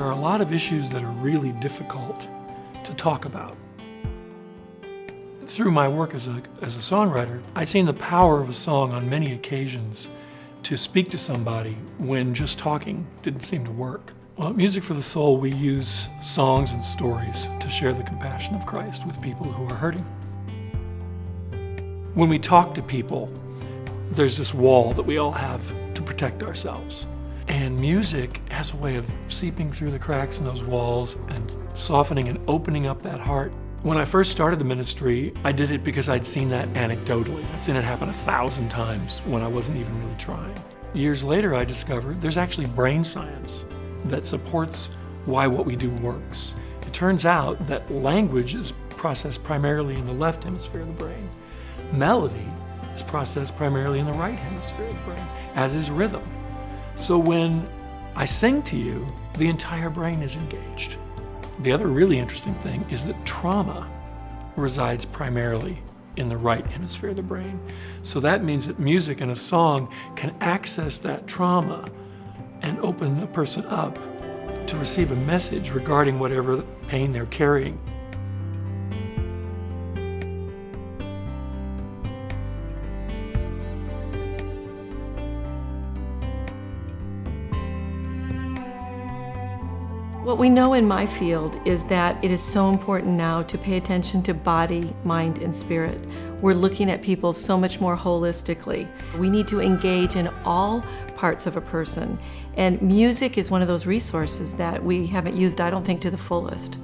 There are a lot of issues that are really difficult to talk about. Through my work as a songwriter, I've seen the power of a song on many occasions to speak to somebody when just talking didn't seem to work. Well, at Music for the Soul, we use songs and stories to share the compassion of Christ with people who are hurting. When we talk to people, there's this wall that we all have to protect ourselves. And music has a way of seeping through the cracks in those walls and softening and opening up that heart. When I first started the ministry, I did it because I'd seen that anecdotally. I'd seen it happen 1,000 times when I wasn't even really trying. Years later, I discovered there's actually brain science that supports why what we do works. It turns out that language is processed primarily in the left hemisphere of the brain. Melody is processed primarily in the right hemisphere of the brain, as is rhythm. So when I sing to you, the entire brain is engaged. The other really interesting thing is that trauma resides primarily in the right hemisphere of the brain. So that means that music and a song can access that trauma and open the person up to receive a message regarding whatever pain they're carrying. What we know in my field is that it is so important now to pay attention to body, mind, and spirit. We're looking at people so much more holistically. We need to engage in all parts of a person, and music is one of those resources that we haven't used, I don't think, to the fullest.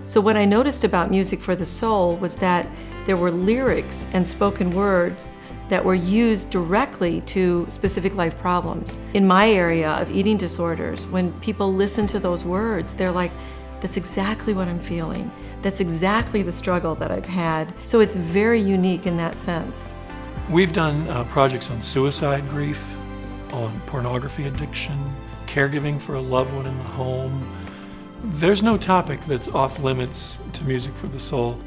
So what I noticed about Music for the Soul was that there were lyrics and spoken words that were used directly to specific life problems. In my area of eating disorders, when people listen to those words, they're like, that's exactly what I'm feeling. That's exactly the struggle that I've had. So it's very unique in that sense. We've done projects on suicide grief, on pornography addiction, caregiving for a loved one in the home. There's no topic that's off limits to Music for the Soul.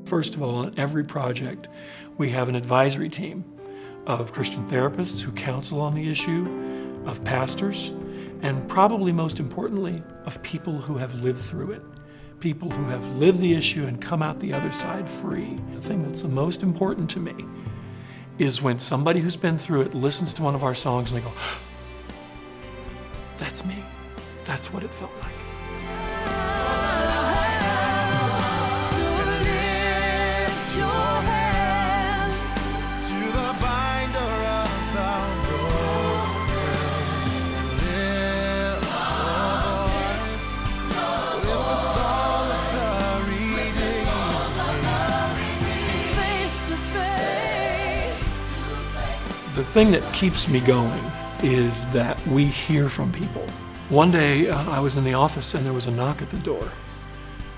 First of all, on every project, we have an advisory team of Christian therapists who counsel on the issue, of pastors, and probably most importantly, of people who have lived through it. People who have lived the issue and come out the other side free. The thing that's the most important to me is when somebody who's been through it listens to one of our songs and they go, that's me. That's what it felt like. The thing that keeps me going is that we hear from people. One day I was in the office and there was a knock at the door,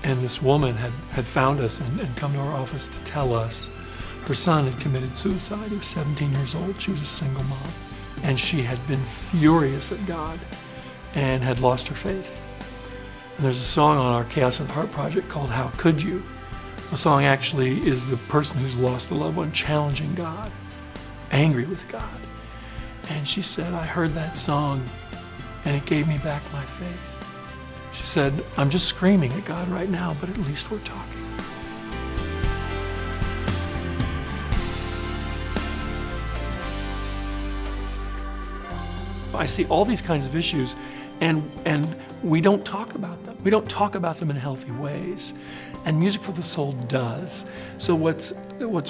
and this woman had found us and come to our office to tell us her son had committed suicide. He was 17 years old. She was a single mom, and she had been furious at God and had lost her faith. And there's a song on our Chaos of the Heart project called How Could You? The song actually is the person who's lost a loved one challenging God, angry with God. And she said, I heard that song and it gave me back my faith. She said, I'm just screaming at God right now, but at least we're talking. I see all these kinds of issues and we don't talk about them. We don't talk about them in healthy ways. And Music for the Soul does. So what's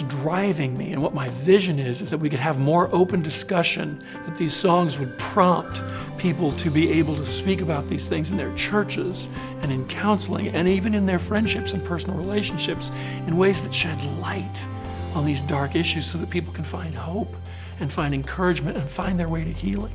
driving me and what my vision is that we could have more open discussion, that these songs would prompt people to be able to speak about these things in their churches and in counseling and even in their friendships and personal relationships in ways that shed light on these dark issues so that people can find hope and find encouragement and find their way to healing.